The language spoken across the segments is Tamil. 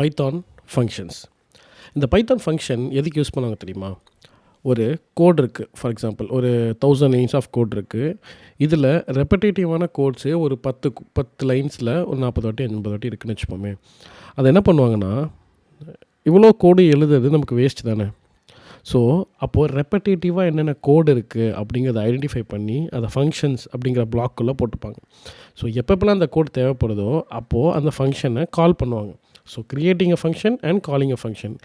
Python functions. இந்த பைத்தான் ஃபங்க்ஷன் எதுக்கு யூஸ் பண்ணுவாங்க தெரியுமா? ஒரு கோட் இருக்குது, ஃபார் எக்ஸாம்பிள் ஒரு 1000 லைன்ஸ் ஆஃப் கோட் இருக்குது. இதில் ரெப்படேட்டிவான கோட்ஸே ஒரு 10 லைன்ஸில் ஒரு 40 வாட்டி 50 வாட்டி இருக்குதுன்னு வச்சுப்போமே. அதை என்ன பண்ணுவாங்கன்னா, இவ்வளோ கோடு எழுதுறது நமக்கு வேஸ்ட் தானே. ஸோ அப்போது ரெப்படேட்டிவாக என்னென்ன கோடு இருக்குது அப்படிங்கிறத ஐடென்டிஃபை பண்ணி அதை ஃபங்க்ஷன்ஸ் அப்படிங்கிற பிளாக்குள்ளே போட்டுப்பாங்க. ஸோ எப்பப்பெல்லாம் அந்த கோட் தேவைப்படுதோ அப்போது அந்த ஃபங்க்ஷனை கால் பண்ணுவாங்க. So creating a function and calling a function.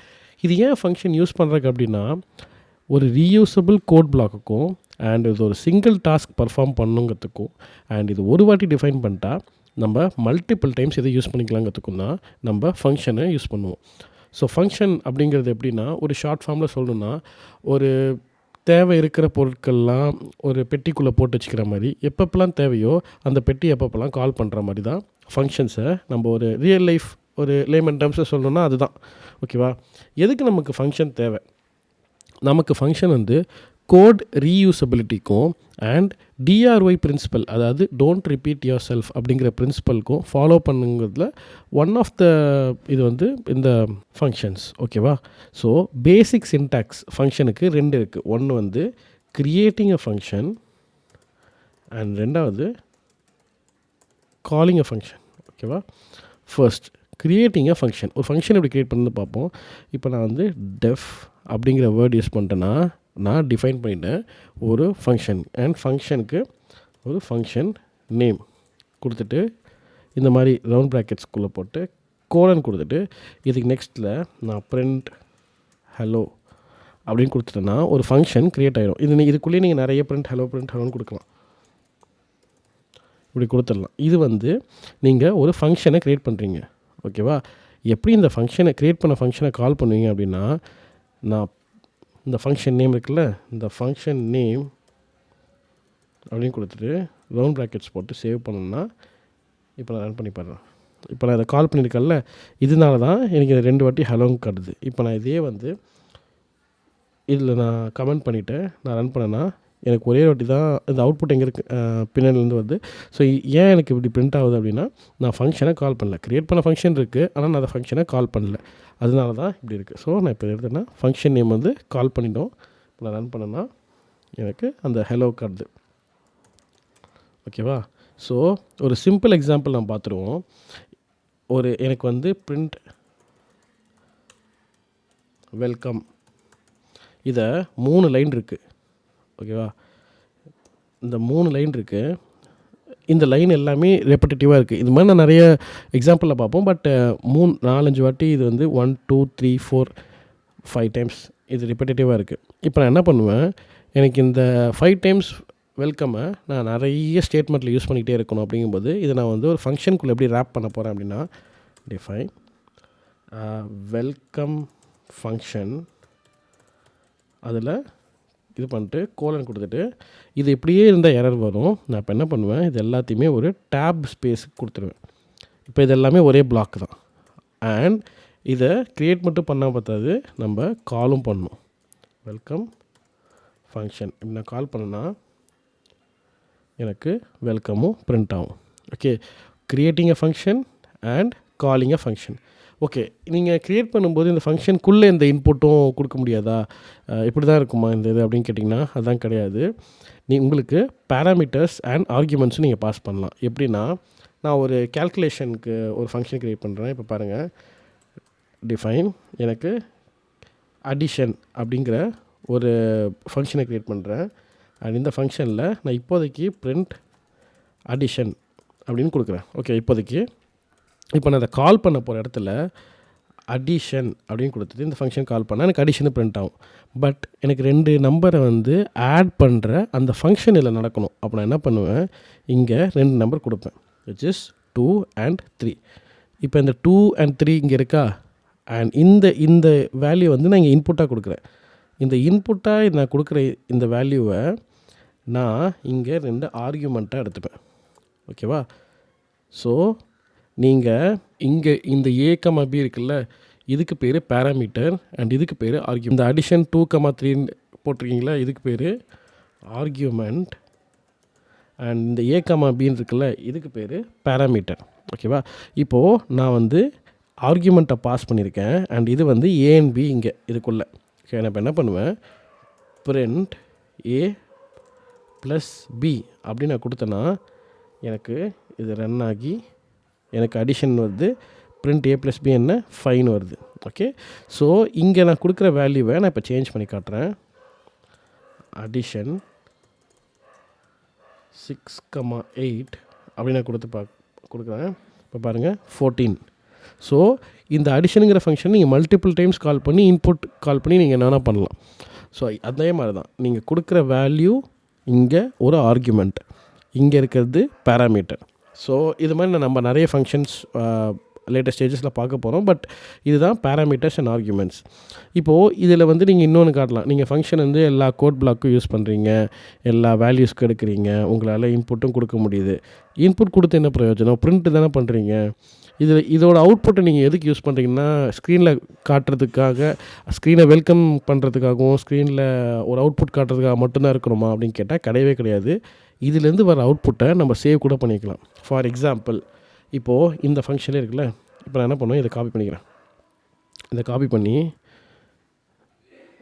இது ஏன் ஃபங்க்ஷன் யூஸ் பண்ணுறதுக்கு அப்படின்னா, ஒரு ரீயூசபிள் கோட் பிளாக்குக்கும் அண்ட் இது ஒரு சிங்கிள் டாஸ்க் பர்ஃபார்ம் பண்ணுங்கிறதுக்கும் அண்ட் இது ஒரு வாட்டி டிஃபைன் பண்ணிட்டா நம்ம மல்டிபிள் டைம்ஸ் இதை யூஸ் பண்ணிக்கலாங்கிறதுக்கும் தான் நம்ம ஃபங்க்ஷனை யூஸ் பண்ணுவோம். ஸோ ஃபங்க்ஷன் அப்படிங்கிறது எப்படின்னா, ஒரு ஷார்ட் ஃபார்மில் சொல்லணுன்னா, ஒரு தேவை இருக்கிற பொருட்கள்லாம் ஒரு பெட்டிக்குள்ளே போட்டு வச்சுக்கிற மாதிரி எப்பப்பெல்லாம் தேவையோ அந்த பெட்டி எப்பப்பெல்லாம் கால் பண்ணுற மாதிரி தான் ஃபங்க்ஷன்ஸை நம்ம ஒரு ரியல் லைஃப் ஒரு லேமன் டேர்ம்ஸில் சொல்லணுன்னா அதுதான். ஓகேவா? எதுக்கு நமக்கு ஃபங்க்ஷன் தேவை? நமக்கு ஃபங்க்ஷன் வந்து கோட் ரீயூசபிலிட்டிக்கும் அண்ட் டிஆர்ஒய் பிரின்சிபல், அதாவது டோன்ட் ரிப்பீட் யுவர் செல்ஃப் அப்படிங்கிற பிரின்சிபலுக்கும் ஃபாலோ பண்ணுங்கிறதுல ஒன் ஆஃப் த இது வந்து இந்த ஃபங்க்ஷன்ஸ். ஓகேவா? ஸோ பேசிக் சின்டாக்ஸ் ஃபங்க்ஷனுக்கு 2 இருக்குது. ஒன்று வந்து கிரியேட்டிங் அ ஃபங்க்ஷன் அண்ட் ரெண்டாவது காலிங் அ ஃபங்க்ஷன். ஓகேவா? First creating a function. ஒரு ஃபங்க்ஷன் எப்படி க்ரியேட் பண்ணது பார்ப்போம். இப்போ நான் வந்து டெஃப் அப்படிங்கிற வேர்ட் யூஸ் பண்ணிட்டேன்னா நான் டிஃபைன் பண்ணிட்டேன் ஒரு ஃபங்க்ஷன் அண்ட் ஃபங்க்ஷனுக்கு ஒரு ஃபங்க்ஷன் நேம் கொடுத்துட்டு இந்த மாதிரி ரவுண்ட் ப்ராக்கெட்ஸ்குள்ளே போட்டு கோலன் கொடுத்துட்டு இதுக்கு நெக்ஸ்ட்டில் நான் பிரிண்ட் ஹலோ அப்படின்னு கொடுத்துட்டேன்னா ஒரு ஃபங்க்ஷன் க்ரியேட் ஆகிடும். இதுக்குள்ளேயே நீங்கள் நிறைய பிரிண்ட் ஹலோன்னு கொடுக்கலாம். இப்படி கொடுத்துடலாம். இது வந்து நீங்கள் ஒரு ஃபங்க்ஷனை க்ரியேட் பண்ணுறீங்க. ஓகேவா? எப்படி இந்த ஃபங்க்ஷனை க்ரியேட் பண்ண ஃபங்க்ஷனை கால் பண்ணுவீங்க அப்படின்னா, நான் இந்த ஃபங்க்ஷன் நேம் இருக்குல்ல, இந்த ஃபங்க்ஷன் நேம் அப்படின்னு கொடுத்துட்டு ரவுண்ட் ப்ராக்கெட்ஸ் போட்டு சேவ் பண்ணணும்னா இப்போ நான் ரன் பண்ணி பாடுறேன். இப்போ நான் இதை கால் பண்ணியிருக்கேன்ல, இதனால தான் எனக்கு 2 வாட்டி ஹலோங்க காட்டுது. இப்போ நான் இதே வந்து இதில் நான் கமெண்ட் பண்ணிவிட்டு நான் ரன் பண்ணேன்னா எனக்கு ஒரே வாட்டி தான் இந்த அவுட்புட் எங்கே இருக்குது, பின்னாடிலேருந்து வருது. ஸோ ஏன் எனக்கு இப்படி பிரிண்ட் ஆகுது அப்படின்னா, நான் ஃபங்க்ஷனை கால் பண்ணல. க்ரியேட் பண்ண ஃபங்க்ஷன் இருக்குது, ஆனால் நான் அந்த ஃபங்க்ஷனை கால் பண்ணல. அதனால தான் இப்படி இருக்குது. ஸோ நான் இப்போ எடுத்தேன்னா ஃபங்க்ஷன் நேம் வந்து கால் பண்ணிட்டோம். இப்போ நான் ரன் பண்ணேன்னா எனக்கு அந்த ஹலோ காட்டுது. ஓகேவா? ஸோ ஒரு சிம்பிள் எக்ஸாம்பிள் நம்ம பார்த்துருவோம். எனக்கு வந்து பிரிண்ட் வெல்கம், இதை 3 லைன் இருக்குது. ஓகேவா? இந்த 3 லைன் இருக்குது. இந்த லைன் எல்லாமே ரெப்படேட்டிவாக இருக்குது. இது மாதிரி நான் நிறைய எக்ஸாம்பிளில் பார்ப்போம். பட் 4-5 வாட்டி இது வந்து 1 2 3 4 5 டைம்ஸ் இது ரிப்படேட்டிவாக இருக்குது. இப்போ நான் என்ன பண்ணுவேன், எனக்கு இந்த 5 டைம்ஸ் வெல்கம்மை நான் நிறைய ஸ்டேட்மெண்ட்டில் யூஸ் பண்ணிக்கிட்டே இருக்கணும். அப்படிங்கும்போது இதை நான் வந்து ஒரு ஃபங்க்ஷனுக்குள்ளே எப்படி ரேப் பண்ண போகிறேன் அப்படின்னா, டிஃபைன் வெல்கம் ஃபங்க்ஷன், அதில் இது பண்ணிட்டு கோலன் கொடுத்துட்டு இது இப்படியே இருந்தால் எரர் வரும். நான் இப்போ என்ன பண்ணுவேன், இது எல்லாத்தையுமே ஒரு டேப் ஸ்பேஸுக்கு கொடுத்துருவேன். இப்போ இது எல்லாமே ஒரே பிளாக் தான். அண்ட் இதை க்ரியேட் மட்டும் பண்ணால் பார்த்தாது, நம்ம காலும் பண்ணணும். வெல்கம் ஃபங்க்ஷன் இப்படி நான் கால் பண்ணேன்னா எனக்கு வெல்கமும் பிரிண்ட் ஆகும். Okay, creating a function and calling a function. Okay, நீங்கள் க்ரியேட் பண்ணும்போது இந்த ஃபங்க்ஷனுக்குள்ளே இந்த இன்புட்டும் கொடுக்க முடியாதா, இப்படி தான் இருக்குமா இந்த இது அப்படின்னு கேட்டிங்கன்னா அதுதான் கிடையாது. உங்களுக்கு பேராமீட்டர்ஸ் அண்ட் ஆர்குமெண்ட்ஸும் நீங்கள் பாஸ் பண்ணலாம். எப்படின்னா, நான் ஒரு கேல்குலேஷனுக்கு ஒரு ஃபங்க்ஷன் க்ரியேட் பண்ணுறேன். இப்போ பாருங்கள், டிஃபைன் எனக்கு அடிஷன் அப்படிங்கிற ஒரு ஃபங்க்ஷனை க்ரியேட் பண்ணுறேன். அண்ட் இந்த ஃபங்க்ஷனில் நான் இப்போதைக்கு பிரிண்ட் அடிஷன் அப்படின்னு கொடுக்குறேன். ஓகே, இப்போதைக்கு இப்போ நான் அதை கால் பண்ண போகிற இடத்துல அடிஷன் அப்படின்னு கொடுத்துட்டு இந்த ஃபங்க்ஷன் கால் பண்ணால் எனக்கு அடிஷனு பிரிண்ட் ஆகும். பட் எனக்கு 2 நம்பரை வந்து ஆட் பண்ணுற அந்த ஃபங்க்ஷன் இதில் நடக்கணும். அப்போ நான் என்ன பண்ணுவேன், இங்கே 2 நம்பர் கொடுப்பேன், விச் இஸ் 2 and 3. இப்போ இந்த 2 and 3 இங்கே இருக்கா, அண்ட் இந்த வேல்யூ வந்து நான் இங்கே இன்புட்டாக கொடுக்குறேன். இந்த இன்புட்டாக நான் கொடுக்குற இந்த வேல்யூவை நான் இங்கே 2 ஆர்கியூமெண்ட்டாக எடுத்துப்பேன். ஓகேவா? ஸோ நீங்கள் இங்கே இந்த A, B இருக்குல்ல, இதுக்கு பேர் பேராமீட்டர் அண்ட் இதுக்கு பேர் ஆர்கியூ. இந்த அடிஷன் 2, 3 போட்டிருக்கீங்களா, இதுக்கு பேர் ஆர்கியூமெண்ட். அண்ட் இந்த A, Bன்னு இருக்குல்ல, இதுக்கு பேர் பேராமீட்டர். ஓகேவா? இப்போது நான் வந்து ஆர்குமெண்ட்டை பாஸ் பண்ணியிருக்கேன் அண்ட் இது வந்து ஏ அண்ட் பி இங்கே இதுக்குள்ளே. ஓகே, நான் இப்போ என்ன பண்ணுவேன், print a ப்ளஸ் பி அப்படின்னு நான் கொடுத்தேன்னா எனக்கு இது ரன் ஆகி எனக்கு அடிஷன் வருது. print a ப்ளஸ் பி என்ன 5 வருது. ஓகே, ஸோ இங்கே நான் கொடுக்குற வேல்யூவை நான் இப்போ சேஞ்ச் பண்ணி காட்டுறேன். அடிஷன் 6,8 அப்படின்னு நான் கொடுக்குறேன். இப்போ பாருங்கள் 14. ஸோ இந்த அடிஷனுங்கிற ஃபங்க்ஷன் நீங்கள் மல்டிபிள் டைம்ஸ் கால் பண்ணி இன்புட் கால் பண்ணி நீங்கள் என்னென்ன பண்ணலாம். ஸோ அதே மாதிரி தான் நீங்கள் கொடுக்குற வேல்யூ இங்கே ஒரு ஆர்குமெண்ட், இங்கே இருக்கிறது பேராமீட்டர். ஸோ இது மாதிரி நம்ம நிறைய ஃபங்க்ஷன்ஸ் லேட்டஸ்ட் ஸ்டேஜஸில் பார்க்க போகிறோம். பட் இதுதான் பேராமீட்டர்ஸ் அண்ட் ஆர்குமெண்ட்ஸ். இப்போது இதில் வந்து நீங்கள் இன்னொன்று காட்டலாம். நீங்கள் ஃபங்க்ஷன் வந்து எல்லா கோட் பிளாக்கும் யூஸ் பண்ணுறீங்க, எல்லா வேல்யூஸ்க்கு எடுக்கிறீங்க, உங்களால் இன்புட்டும் கொடுக்க முடியுது. இன்புட் கொடுத்து என்ன பிரயோஜனம், பிரிண்ட் தானே பண்ணுறீங்க. இதோட அவுட்புட்டை நீங்கள் எதுக்கு யூஸ் பண்ணுறீங்கன்னா ஸ்க்ரீனில் காட்டுறதுக்காக, ஸ்க்ரீனை வெல்கம் பண்ணுறதுக்காகவும் ஸ்க்ரீனில் ஒரு அவுட்புட் காட்டுறதுக்காக மட்டும்தான் இருக்கணுமா அப்படின்னு கேட்டால் கிடையவே கிடையாது. இதுலேருந்து வர அவுட்புட்டை நம்ம சேவ் கூட பண்ணிக்கலாம். ஃபார் எக்ஸாம்பிள், இப்போது இந்த ஃபங்க்ஷனே இருக்குல்ல, இப்போ நான் என்ன பண்ணுவேன், இதை காப்பி பண்ணிக்கிறேன். இதை காப்பி பண்ணி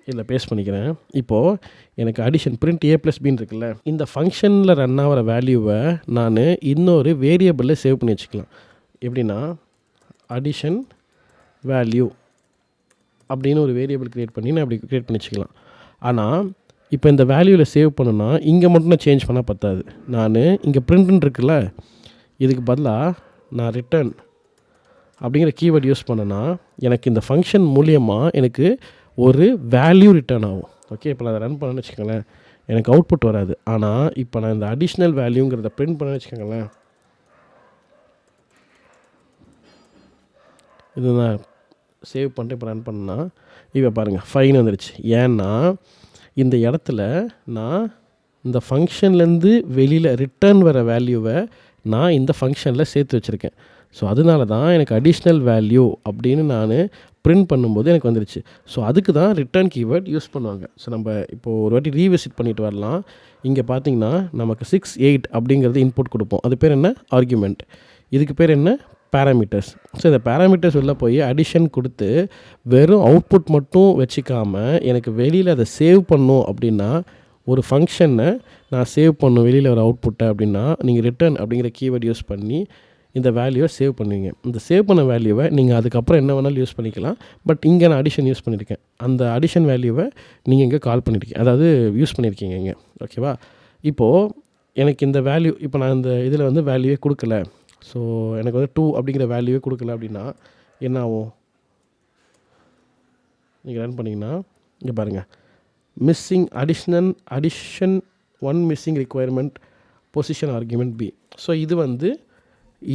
இதில் பேஸ்ட் பண்ணிக்கிறேன். இப்போது எனக்கு அடிஷன் print a ப்ளஸ் பின்னு இருக்குல்ல, இந்த ஃபங்க்ஷனில் ரன் ஆகிற வேல்யூவை நான் இன்னொரு வேரியபிளில் சேவ் பண்ணி வச்சுக்கலாம். எப்படின்னா அடிஷன் வேல்யூ அப்படின்னு ஒரு வேரியபிள் க்ரியேட் பண்ணி நான் அப்படி க்ரியேட் பண்ணி வச்சுக்கலாம். ஆனால் இப்போ இந்த வேல்யூவில் சேவ் பண்ணுன்னா இங்கே மட்டும் நான் சேஞ்ச் பண்ணால் பத்தாது. நான் இங்கே பிரிண்ட்னு இருக்குல்ல, இதுக்கு பதிலாக நான் ரிட்டர்ன் அப்படிங்கிற கீவேர்ட் யூஸ் பண்ணேன்னா எனக்கு இந்த ஃபங்க்ஷன் மூலியமாக எனக்கு ஒரு வேல்யூ ரிட்டர்ன் ஆகும். ஓகே, இப்போ நான் அதை ரன் பண்ணேன்னு வச்சுக்கோங்களேன், எனக்கு அவுட்புட் வராது. ஆனால் இப்போ நான் இந்த அடிஷ்னல் வேல்யூங்கிறத பிரிண்ட் பண்ணேன்னு வச்சுக்கோங்களேன், இது நான் சேவ் பண்ணிட்டு இப்போ ரன் பண்ணால் இப்போ பாருங்கள் 5 வந்துடுச்சு. ஏன்னா இந்த இடத்துல நான் இந்த ஃபங்க்ஷன்லேருந்து வெளியில் ரிட்டர்ன் வர வேல்யூவை நான் இந்த ஃபங்க்ஷனில் சேர்த்து வச்சுருக்கேன். ஸோ அதனால தான் எனக்கு அடிஷ்னல் வேல்யூ அப்படின்னு நான் பிரிண்ட் பண்ணும்போது எனக்கு வந்துடுச்சு. ஸோ அதுக்கு தான் ரிட்டர்ன் கீவேர்ட் யூஸ் பண்ணுவாங்க. ஸோ நம்ம இப்போது ஒரு வாட்டி ரீவிசிட் பண்ணிட்டு வரலாம். இங்கே பார்த்தீங்கன்னா நமக்கு 6, 8 அப்படிங்கிறது இன்புட் கொடுப்போம். அது பேர் என்ன, ஆர்குமெண்ட். இதுக்கு பேர் என்ன, பேராமீட்டர்ஸ். ஸோ இந்த பேராமீட்டர்ஸ் உள்ளே போய் அடிஷன் கொடுத்து வெறும் அவுட்புட் மட்டும் வச்சுக்காமல் எனக்கு வெளியில் அதை சேவ் பண்ணும் அப்படின்னா, ஒரு ஃபங்க்ஷனை நான் சேவ் பண்ணும் வெளியில் ஒரு அவுட்புட்டை அப்படின்னா நீங்கள் ரிட்டர்ன் அப்படிங்கிற கீவேர்ட் யூஸ் பண்ணி இந்த வேல்யூவை சேவ் பண்ணுவீங்க. இந்த சேவ் பண்ண வேல்யூவை நீங்கள் அதுக்கப்புறம் என்ன வேணாலும் யூஸ் பண்ணிக்கலாம். பட் இங்கே நான் அடிஷன் யூஸ் பண்ணியிருக்கேன். அந்த அடிஷன் வேல்யூவை நீங்கள் இங்கே கால் பண்ணியிருக்கீங்க, அதாவது யூஸ் பண்ணியிருக்கீங்க இங்கே. ஓகேவா, இப்போது எனக்கு இந்த வேல்யூ, இப்போ நான் இந்த இதில் வந்து வேல்யூவே கொடுக்கல, ஸோ எனக்கு வந்து 2 அப்படிங்கிற வேல்யூவே கொடுக்கல அப்படின்னா என்ன ஆகும், நீங்கள் ரன் பண்ணிங்கன்னா இங்கே பாருங்கள், missing addition 1 missing requirement position argument B. So இது வந்து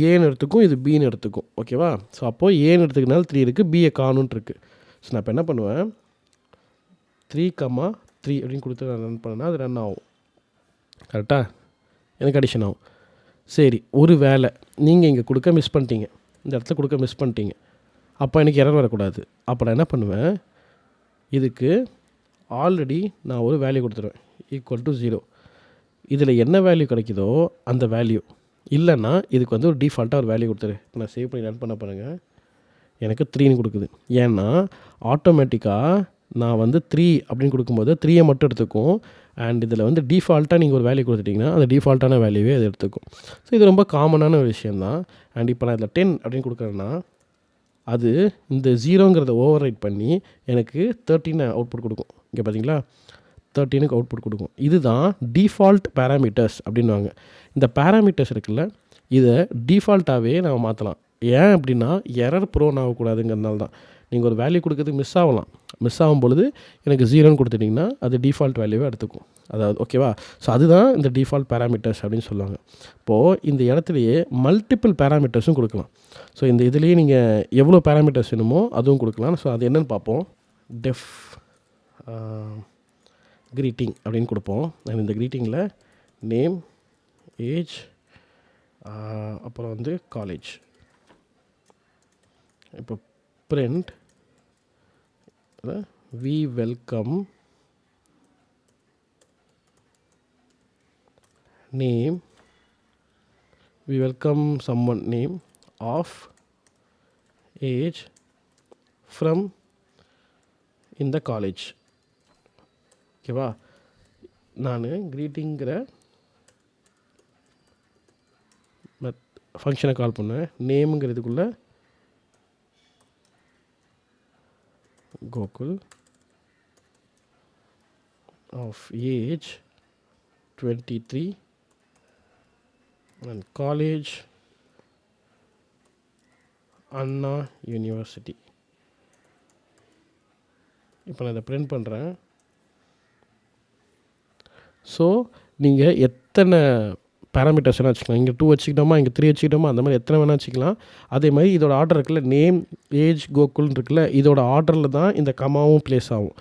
ஏன்னு எடுத்துக்கும், இது பின்னு எடுத்துக்கும். ஓகேவா, ஸோ அப்போது ஏன்னு எடுத்துக்கினால 3 இருக்குது, பிஏ காணுன்ட்டு இருக்குது. ஸோ நான் இப்போ என்ன பண்ணுவேன், 3,3 அப்படின்னு கொடுத்து நான் ரன் பண்ணேன்னா அது ரன் ஆகும். கரெக்டாக எனக்கு அடிஷன் ஆகும். சரி, ஒரு வேளை நீங்கள் இங்கே கொடுக்க மிஸ் பண்ணிட்டீங்க, இந்த இடத்துல கொடுக்க மிஸ் பண்ணிட்டீங்க, அப்போ எனக்கு எரர் வரக்கூடாது. அப்போ நான் என்ன பண்ணுவேன், இதுக்கு ஆல்ரெடி நான் ஒரு வேல்யூ கொடுத்துருவேன், =0. இதில் என்ன வேல்யூ கிடைக்குதோ அந்த வேல்யூ, இல்லைன்னா இதுக்கு வந்து ஒரு டிஃபால்ட்டாக ஒரு வேல்யூ கொடுத்துரு. இப்போ நான் சேவ் பண்ணி ரன் பண்ண பாருங்கள், எனக்கு 3ன்னு கொடுக்குது. ஏன்னா ஆட்டோமேட்டிக்காக நான் வந்து 3 அப்படின்னு கொடுக்கும்போது 3 மட்டும் எடுத்துக்கும். அண்ட் இதில் வந்து டிஃபால்ட்டாக நீங்கள் ஒரு வேல்யூ கொடுத்துட்டிங்கன்னா அந்த டிஃபால்ட்டான வேல்யூவே அது எடுத்துக்கும். ஸோ இது ரொம்ப காமனான ஒரு விஷயந்தான். அண்ட் இப்போ நான் இதில் 10 அப்படின்னு கொடுக்குறேன்னா அது இந்த 0ங்கிறத ஓவர் ரைட் பண்ணி எனக்கு 13 அவுட்புட் கொடுக்கும். இங்கே பார்த்தீங்களா, 13க்கு அவுட்புட் கொடுக்கும். இதுதான் டிஃபால்ட் பேராமீட்டர்ஸ் அப்படின்வாங்க. இந்த பேராமீட்டர்ஸ் இருக்குல்ல, இதை டிஃபால்ட்டாகவே நம்ம மாற்றலாம். ஏன் அப்படின்னா எரர் ப்ரோன் ஆகக்கூடாதுங்கிறதுனால தான். நீங்கள் ஒரு வேல்யூ கொடுக்கறதுக்கு மிஸ் ஆகலாம், மிஸ் ஆகும் பொழுது எனக்கு 0ன்னு கொடுத்துட்டிங்கன்னா அது டிஃபால்ட் வேல்யூவே எடுத்துக்கும். அதாவது ஓகேவா, ஸோ அதுதான் இந்த டிஃபால்ட் பேராமீட்டர்ஸ் அப்படின்னு சொல்லுவாங்க. இப்போது இந்த இடத்துலையே மல்டிபிள் பேராமீட்டர்ஸும் கொடுக்கலாம். ஸோ இந்த இதுலேயே நீங்கள் எவ்வளோ பேராமீட்டர்ஸ் வேணுமோ அதுவும் கொடுக்கலாம். ஸோ அது என்னென்னு பார்ப்போம். டெஃப் greeting அப்படின்னு கொடுப்போம். அண்ட் இந்த greetingல நேம், ஏஜ், அப்புறம் வந்து காலேஜ். இப்போ print we welcome name, we welcome someone name of age from இந்த காலேஜ். ஓகேவா? நான் க்ரீட்டிங்கிற ஃபங்க்ஷனை கால் பண்ணுவேன். நேமுங்கிறதுக்குள்ளே Gokul of age 23 and college Anna university. இப்போ நான் இதை பிரிண்ட் பண்ணுறேன். ஸோ நீங்கள் எத்தனை பேராமீட்டர்ஸ் வேணால் வச்சுக்கலாம். இங்கே 2 வச்சுக்கிட்டோமா, இங்கே 3 வச்சுக்கிட்டோமா, அந்த மாதிரி எத்தனை வேணால் வச்சுக்கலாம். அதே மாதிரி இதோட ஆர்டர் இருக்குல்ல, நேம் ஏஜ் கோகுல்னு இருக்குல்ல, இதோட ஆர்டரில் தான் இந்த கமாவும் ப்ளேஸ் ஆகும்.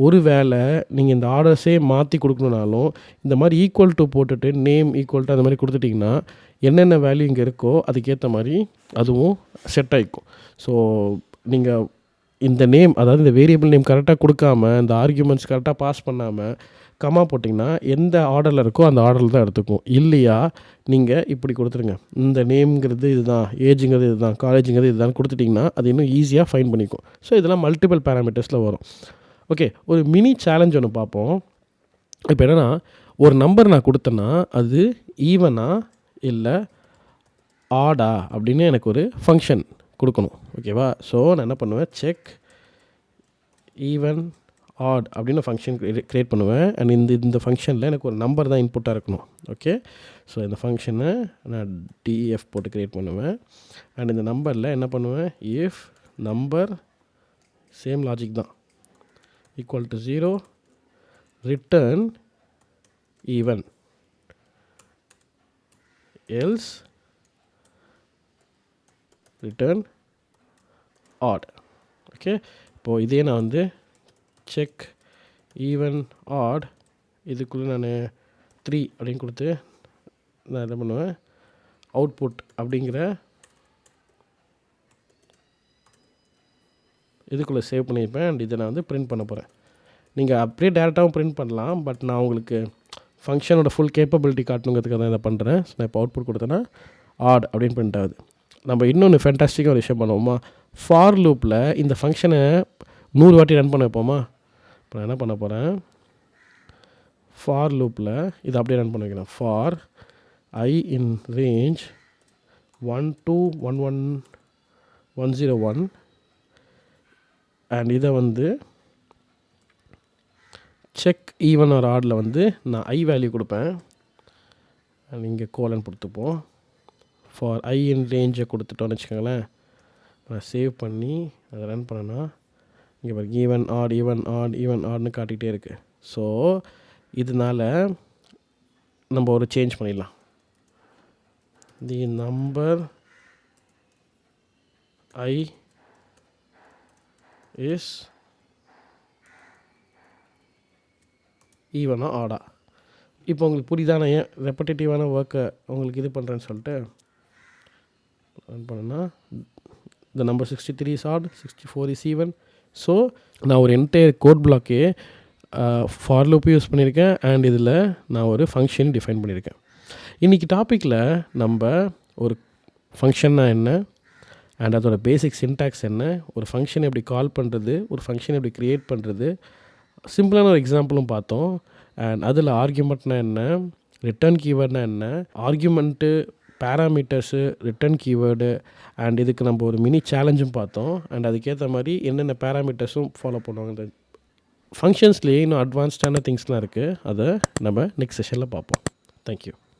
ஒரு வேளை நீங்கள் இந்த ஆர்டர்ஸே மாற்றி கொடுக்கணுனாலும் இந்த மாதிரி ஈக்குவல் டு போட்டுட்டு நேம் ஈக்குவல் டு அந்த மாதிரி கொடுத்துட்டிங்கன்னா என்னென்ன வேல்யூ இங்கே இருக்கோ அதுக்கேற்ற மாதிரி அதுவும் செட் ஆகிக்கும். ஸோ நீங்கள் இந்த நேம், அதாவது இந்த வேரியபிள் நேம் கரெக்டாக கொடுக்காம, இந்த ஆர்கியூமெண்ட்ஸ் கரெக்டாக பாஸ் பண்ணாமல் கமா போட்டிங்கன்னா எந்த ஆர்டரில் இருக்கோ அந்த ஆர்டரில் தான் எடுத்துக்கும். இல்லையா நீங்கள் இப்படி கொடுத்துருங்க, இந்த நேம்ங்கிறது இதுதான், ஏஜுங்கிறது இதுதான், காலேஜுங்கிறது இதுதான் கொடுத்துட்டிங்கன்னா அது இன்னும் ஈஸியாக ஃபைன் பண்ணிக்கும். ஸோ இதெல்லாம் மல்டிபிள் பேராமீட்டர்ஸில் வரும். ஓகே, ஒரு மினி சேலஞ்ச் ஒன்று பார்ப்போம். இப்போ என்னென்னா, ஒரு நம்பர் நான் கொடுத்தேன்னா அது ஈவனா இல்லை ஆடா அப்படின்னு எனக்கு ஒரு ஃபங்க்ஷன் கொடுக்கணும். ஓகேவா? ஸோ நான் என்ன பண்ணுவேன், செக் ஈவன் ஆட் அப்படின்னு ஃபங்க்ஷன் க்ரியேட் பண்ணுவேன். அண்ட் இந்த ஃபங்க்ஷனில் எனக்கு ஒரு நம்பர் தான் இன்புட்டாக இருக்கணும். ஓகே, ஸோ இந்த ஃபங்க்ஷனை நான் டிஎஃப் போட்டு க்ரியேட் பண்ணுவேன். அண்ட் இந்த நம்பரில் என்ன பண்ணுவேன், இஃப் நம்பர் சேம் லாஜிக் தான் equal to 0 return even else return odd. Okay, இப்போது இதே நான் வந்து செக் ஈவன் ஆட் இதுக்குள்ளே நான் 3 அப்படின்னு கொடுத்து நான் என்ன பண்ணுவேன், அவுட்புட் அப்படிங்கிற இதுக்குள்ளே சேவ் பண்ணியிருப்பேன். அண்ட் இதை நான் வந்து பிரிண்ட் பண்ண போகிறேன். நீங்கள் அப்படியே டேரெக்டாகவும் பிரிண்ட் பண்ணலாம், பட் நான் உங்களுக்கு ஃபங்க்ஷனோட ஃபுல் கேப்பபிலிட்டி காட்டணுங்கிறதுக்காக தான் இதை பண்ணுறேன். ஸோ நான் இப்போ அவுட்புட் கொடுத்தேன்னா ஆட் அப்படின்னு பிரிண்ட் ஆகுது. நம்ம இன்னொன்று ஃபேண்டாஸ்டிக்காக ஒரு விஷயம் பண்ணுவோமா, ஃபார் லூப்பில் இந்த ஃபங்க்ஷனை 100 வாட்டி ரன் பண்ண வைப்போமா. இப்போ நான் என்ன பண்ண போகிறேன், ஃபார் லூப்பில் இதை அப்படியே ரன் பண்ண வைக்கிறேன். For i in range 1 to 101 and இதை வந்து செக் ஈவன் ஒரு ஆடில் வந்து நான் ஐ வேல்யூ கொடுப்பேன். அண்ட் இங்கே கோலன் கொடுத்துப்போம். ஃபார் ஐ இன் ரேஞ்சை கொடுத்துட்டோன்னு வச்சுக்கோங்களேன். நான் சேவ் பண்ணி அதை ரன் பண்ணேன்னா இங்கே பாருங்க, even odd even odd even ஆட்னு காட்டிகிட்டே இருக்குது. ஸோ இதனால் நம்ம ஒரு சேஞ்ச் பண்ணிடலாம். தி நம்பர் ஐ இஸ் ஈவனா ஆடா. இப்போ உங்களுக்கு புரியுதா நான் ஏன் ரெப்படேட்டிவான ஒர்க்கை உங்களுக்கு இது பண்ணுறேன்னு சொல்லிட்டு ரன் பண்ணேன்னா இந்த number 63 is odd, 64 is even. So நான் ஒரு என்டையர் கோட் பிளாக்கே ஃபார் லூப் யூஸ் பண்ணியிருக்கேன். அண்ட் இதில் நான் ஒரு ஃபங்க்ஷன் டிஃபைன் பண்ணியிருக்கேன். இன்றைக்கி டாப்பிக்கில் நம்ம ஒரு ஃபங்க்ஷன்னா என்ன அண்ட் அதோட பேசிக் சின்டாக்ஸ் என்ன, ஒரு ஃபங்க்ஷன் எப்படி கால் பண்ணுறது, ஒரு ஃபங்க்ஷன் எப்படி க்ரியேட் பண்ணுறது, சிம்பிளான ஒரு எக்ஸாம்பிளும் பார்த்தோம். அண்ட் அதில் ஆர்கியூமெண்ட்னா என்ன, ரிட்டர்ன் கீவேர்ட்னா என்ன, argument, parameters, return keyword, and இதுக்கு நம்ம ஒரு மினி சேலஞ்சும் பார்த்தோம். அண்ட் அதுக்கேற்ற மாதிரி என்னென்ன பேராமீட்டர்ஸும் ஃபாலோ பண்ணுவாங்க. இந்த ஃபங்க்ஷன்ஸ்லேயே இன்னும் அட்வான்ஸ்டான திங்ஸ்லாம் இருக்குது. அதை நம்ம நெக்ஸ்ட் செஷனில் பார்ப்போம். தேங்க்யூ.